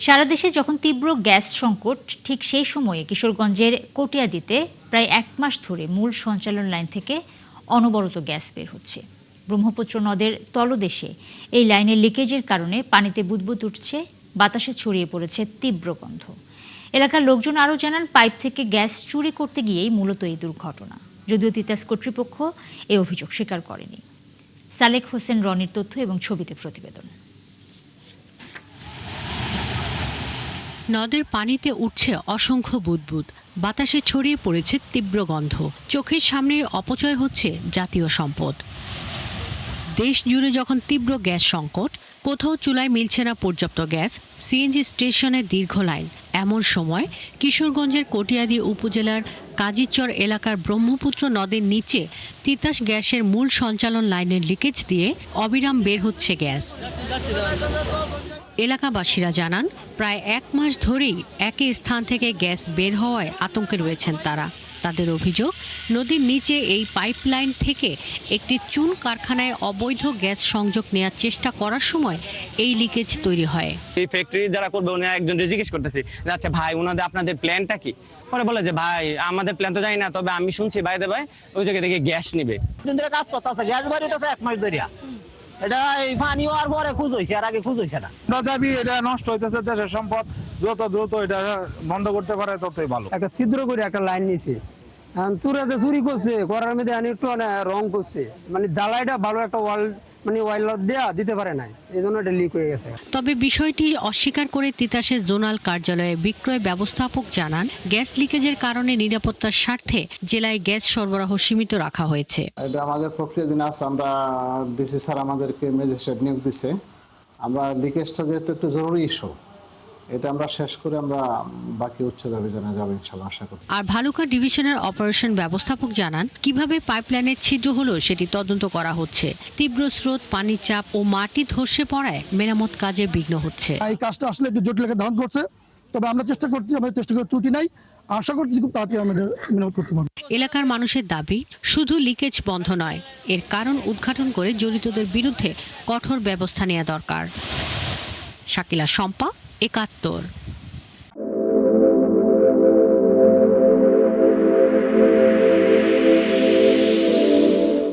সারা দেশে যখন তীব্র গ্যাস সংকট, ঠিক সেই সময়ে কিশোরগঞ্জের কটিয়াদীতে প্রায় 1 মাস ধরে মূল সঞ্চালন লাইন থেকে অনবরত গ্যাস বের হচ্ছে। ব্রহ্মপুত্র নদের তলদেশে এই লাইনের লিকেজের কারণে পানিতে বুদবুদ উঠছে, বাতাসে ছড়িয়ে পড়েছে তীব্র গন্ধ। এলাকার লোকজন আরও জানান, পাইপ থেকে গ্যাস চুরি করতে গিয়েই মূলত এই দুর্ঘটনা। যদিও তিতাস কর্তৃপক্ষ এই অভিযোগ স্বীকার করেনি। সালেক হোসেন রনির তথ্য এবং ছবিতে প্রতিবেদন। নদের পানিতে উঠছে অসংখ্য বুদবুদ, বাতাসে ছড়িয়ে পড়েছে তীব্র গন্ধ। চোখের সামনে অপচয় হচ্ছে জাতীয় সম্পদ। দেশ জুড়ে যখন তীব্র গ্যাস সংকট, কোথাও চুলায় মিলছে না পর্যাপ্ত গ্যাস, সিএনজি স্টেশনে দীর্ঘ লাইন, এমন সময় কিশোরগঞ্জের কটিয়াদী উপজেলার কাজীচর এলাকার ব্রহ্মপুত্র নদের নিচে তিতাস গ্যাসের মূল সঞ্চালন লাইনের লিকেজ দিয়ে অবিরাম বের হচ্ছে গ্যাস। এলাকাবাসীরা জানান, প্রায় 1 মাস ধরেই একই স্থান থেকে গ্যাস বের হওয়ায় আতঙ্কে রয়েছেন তারা। তাদের অভিযোগ, নদীর নিচে এই পাইপলাইন থেকে একটি চুন কারখানায় অবৈধ গ্যাস সংযোগ নেওয়ার চেষ্টা করার সময় এই লিকেজ তৈরি হয়। এই ফ্যাক্টরি যারা করবে উনি একজন জিজ্ঞেস করতেছি, আচ্ছা ভাই ওনাদের আপনাদের প্ল্যানটা কি? পরে বলে যে ভাই আমাদের প্ল্যান তো জানি না, তবে আমি শুনছি বাইরে ভাই ওই জায়গা থেকে গ্যাস নিবে। কাজ করতেছে, গ্যাস বাড়িতেছে 1 মাস ধরে। এটা এই পানি হওয়ার পরে খুঁজ হয়েছে, আর আগে খুঁজ হয়েছে না। দাবি এটা নষ্ট হইতেছে, দেশের সম্পদ যত দ্রুত এটা বন্ধ করতে পারে ততই ভালো। একটা ছিদ্র করে একটা লাইন নিছে, তুরা যে চুরি করছে, করার মধ্যে একটু রং করছে, মানে জ্বালাইটা ভালো একটা ওয়াল দেয়া দিতে পারে না, এই জন্য এটা লিক হয়ে গেছে। তবে বিষয়টি অস্বীকার করে তিতাসের জোনাল কার্যালয়ে বিক্রয় ব্যবস্থাপক জানান, গ্যাস লিকেজের কারণে নিরাপত্তার স্বার্থে জেলায় গ্যাস সরবরাহ সীমিত রাখা হয়েছে। এটা আমাদের প্রক্রিয়াধীন আছে, আমরা ডিসি স্যার আমাদেরকে ম্যাজিস্ট্রেট নিয়োগ দিছে। আমরা লিকেজটা যেহেতু একটু জরুরি ইস্যু, এটা আমরা শেষ করে আমরা বাকি উচ্ছেদ অভিযানে যাবো ইনশাআল্লাহ, আশা করি। আর ভালুকা ডিভিশনের অপারেশন ব্যবস্থাপক জানান, কিভাবে পাইপলাইনের ছিদ্র হলো সেটি তদন্ত করা হচ্ছে। তীব্র স্রোত, পানির চাপ ও মাটি ধসে পড়ায় মেরামত কাজে বিঘ্ন হচ্ছে। এই কাজটা আসলে একটু জটিলতা ধারণ করছে, তবে আমরা চেষ্টা করছি, আমাদের চেষ্টা করে ত্রুটি নাই, আশা করছি খুব তাড়াতাড়ি আমরা মেরামত করতে পারবো। এলাকার মানুষের দাবি, শুধু লিকেজ বন্ধ নয়, এর কারণ উদ্ঘাটন করে জড়িতদের বিরুদ্ধে কঠোর ব্যবস্থা নেওয়া দরকার। শাকিলা শম্পা, ৭১।